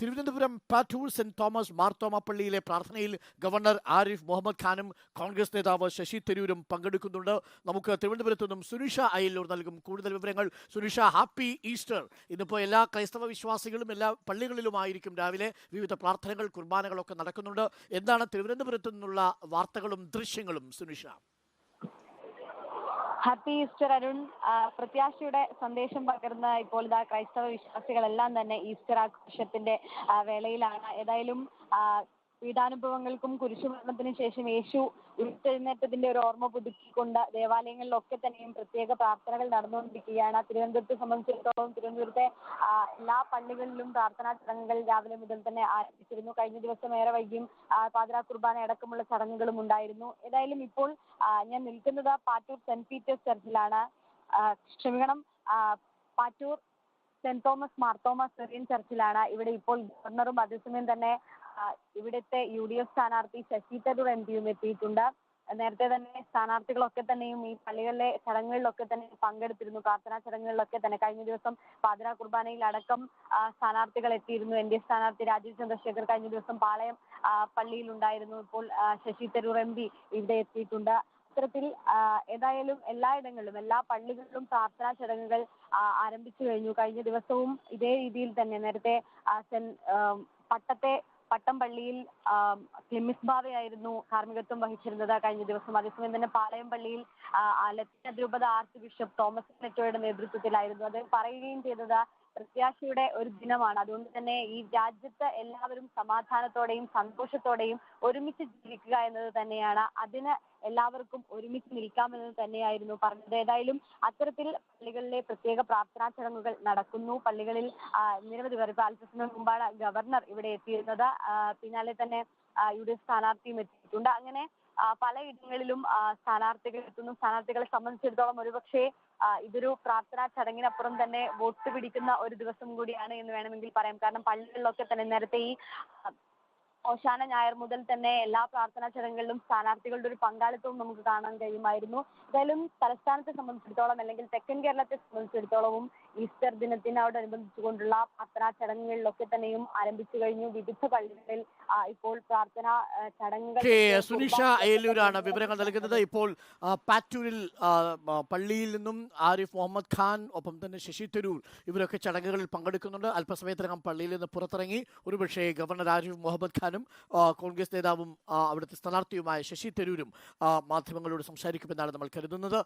Thiruvananthapuram Pattoor Saint Thomas Marthoma പള്ളിയിലെ പ്രാർത്ഥനയിൽ governor Arif Muhammad ഖാനും കോൺഗ്രസ് നേതാവ് ശശി തരൂരും പങ്കെടുക്കുന്നുണ്ട്. നമുക്ക് തിരുവനന്തപുരത്തു നിന്നും സുനിഷ അയലൂർ നൽകും കൂടുതൽ വിവരങ്ങൾ. Sunisha, happy Easter. ഇന്നിപ്പോൾ എല്ലാ ക്രൈസ്തവ വിശ്വാസികളും എല്ലാ പള്ളികളിലുമായിരിക്കും രാവിലെ വിവിധ പ്രാർത്ഥനകൾ, കുർബാനകളൊക്കെ നടക്കുന്നുണ്ട്. എന്താണ് തിരുവനന്തപുരത്തു നിന്നുള്ള വാർത്തകളും ദൃശ്യങ്ങളും സുനിഷ? Happy Easter Arun. പ്രത്യാശയുടെ സന്ദേശം പകർന്ന ഇപ്പോൾ ഇതാ ക്രൈസ്തവ വിശ്വാസികളെല്ലാം തന്നെ ഈസ്റ്റർ ആഘോഷത്തിന്റെ വേളയിലാണ്. ഏതായാലും പീഡാനുഭവങ്ങൾക്കും കുരിശുമരണത്തിനും ശേഷം യേശു ഉയർത്തെഴുന്നേറ്റത്തിന്റെ ഒരു ഓർമ്മ പുതുക്കിക്കൊണ്ട് ദേവാലയങ്ങളിലൊക്കെ തന്നെയും പ്രത്യേക പ്രാർത്ഥനകൾ നടന്നുകൊണ്ടിരിക്കുകയാണ്. തിരുവനന്തപുരത്തെ സംബന്ധിച്ചിടത്തോളം തിരുവനന്തപുരത്തെ എല്ലാ പള്ളികളിലും പ്രാർത്ഥനാ ചടങ്ങുകൾ രാവിലെ മുതൽ തന്നെ ആരംഭിച്ചിരുന്നു. കഴിഞ്ഞ ദിവസം ഏറെ വൈകിയും പാതിരാ കുർബാന അടക്കമുള്ള ചടങ്ങുകളും ഉണ്ടായിരുന്നു. ഏതായാലും ഇപ്പോൾ ഞാൻ നിൽക്കുന്നത് പാറ്റൂർ സെന്റ് പീറ്റേഴ്സ് ചർച്ചിലാണ്. Pattoor Saint Thomas Marthoma Syrian ചർച്ചിലാണ്. ഇവിടെ ഇപ്പോൾ ഗവർണറും അതേസമയം തന്നെ ഇവിടുത്തെ UDF സ്ഥാനാർത്ഥി ശശി തരൂർ MPയും എത്തിയിട്ടുണ്ട്. നേരത്തെ തന്നെ സ്ഥാനാർത്ഥികളൊക്കെ തന്നെയും ഈ പള്ളികളിലെ ചടങ്ങുകളിലൊക്കെ തന്നെ പങ്കെടുത്തിരുന്നു. പ്രാർത്ഥനാ ചടങ്ങുകളിലൊക്കെ തന്നെ കഴിഞ്ഞ ദിവസം പാതിരാ കുർബാനയിൽ അടക്കം സ്ഥാനാർത്ഥികൾ എത്തിയിരുന്നു. NDA സ്ഥാനാർത്ഥി രാജീവ് ചന്ദ്രശേഖർ കഴിഞ്ഞ ദിവസം പാളയം പള്ളിയിൽ ഉണ്ടായിരുന്നു. ഇപ്പോൾ ശശി തരൂർ MP ഇവിടെ എത്തിയിട്ടുണ്ട്. ഇത്തരത്തിൽ ഏതായാലും എല്ലായിടങ്ങളിലും എല്ലാ പള്ളികളിലും പ്രാർത്ഥനാ ചടങ്ങുകൾ ആരംഭിച്ചു കഴിഞ്ഞു. കഴിഞ്ഞ ദിവസവും ഇതേ രീതിയിൽ തന്നെ നേരത്തെ പട്ടം പള്ളിയിൽ ക്ലിമിസ് ബാവയായിരുന്നു കാർമ്മികത്വം വഹിച്ചിരുന്നത് കഴിഞ്ഞ ദിവസം. അതേസമയം തന്നെ പാളയം പള്ളിയിൽ ലത്തീൻ അതിരൂപത ആർച്ച് ബിഷപ്പ് തോമസ് നെറ്റോയുടെ നേതൃത്വത്തിലായിരുന്നു. അത് പറയുകയും ചെയ്തത് പ്രത്യാശയുടെ ഒരു ദിനമാണ്. അതുകൊണ്ട് തന്നെ ഈ രാജ്യത്ത് എല്ലാവരും സമാധാനത്തോടെയും സന്തോഷത്തോടെയും ഒരുമിച്ച് ജീവിക്കുക എന്നത് തന്നെയാണ്. അതിന് എല്ലാവർക്കും ഒരുമിച്ച് നിൽക്കാമെന്നത് തന്നെയായിരുന്നു പറഞ്ഞത്. ഏതായാലും അത്തരത്തിൽ പള്ളികളിലെ പ്രത്യേക പ്രാർത്ഥനാ ചടങ്ങുകൾ നടക്കുന്നു. പള്ളികളിൽ നിരവധി പേർ, ഇപ്പൊ അല്പസമയം മുമ്പാണ് ഗവർണർ ഇവിടെ എത്തിയിരുന്നത്. പിന്നാലെ തന്നെ UDF സ്ഥാനാർത്ഥിയും എത്തിയിട്ടുണ്ട്. അങ്ങനെ പലയിടങ്ങളിലും സ്ഥാനാർത്ഥികൾ എത്തുന്നു. സ്ഥാനാർത്ഥികളെ സംബന്ധിച്ചിടത്തോളം ഒരുപക്ഷെ ഇതൊരു പ്രാർത്ഥനാ ചടങ്ങിനപ്പുറം തന്നെ വോട്ട് പിടിക്കുന്ന ഒരു ദിവസം കൂടിയാണ് എന്ന് വേണമെങ്കിൽ പറയാം. കാരണം പള്ളികളിലൊക്കെ തന്നെ നേരത്തെ ഈ ഓശാന ഞായർ മുതൽ തന്നെ എല്ലാ പ്രാർത്ഥനാ ചടങ്ങുകളിലും സ്ഥാനാർത്ഥികളുടെ ഒരു പങ്കാളിത്തവും നമുക്ക് കാണാൻ കഴിയുമായിരുന്നു. എന്തായാലും തലസ്ഥാനത്തെ സംബന്ധിച്ചിടത്തോളം അല്ലെങ്കിൽ തെക്കൻ കേരളത്തെ സംബന്ധിച്ചിടത്തോളവും ഈസ്റ്റർ ദിനത്തിനോടനുബന്ധിച്ചുകൊണ്ടുള്ള പ്രാർത്ഥനാ ചടങ്ങുകളിലൊക്കെ തന്നെയും ആരംഭിച്ചു കഴിഞ്ഞു. വിവിധ പള്ളികളിൽ ഇപ്പോൾ പ്രാർത്ഥനാ ചടങ്ങുകൾ. സുനിഷ അയലൂരാണ് വിവരങ്ങൾ നൽകുന്നത്. ഇപ്പോൾ പാറ്റൂരിൽ പള്ളിയിൽ നിന്നും ആരിഫ് മുഹമ്മദ് ഖാൻ ഒപ്പം തന്നെ ശശി തരൂർ ഇവരൊക്കെ ചടങ്ങുകളിൽ പങ്കെടുക്കുന്നുണ്ട്. അല്പസമയത്തിനകം പള്ളിയിൽ നിന്ന് പുറത്തിറങ്ങി ഒരുപക്ഷെ ഗവർണർ ആരിഫ് മുഹമ്മദ് ഖാനും കോൺഗ്രസ് നേതാവും അവിടുത്തെ സ്ഥാനാർത്ഥിയുമായ ശശി തരൂരും മാധ്യമങ്ങളോട് സംസാരിക്കുമെന്നാണ് നമ്മൾ കരുതുന്നത്.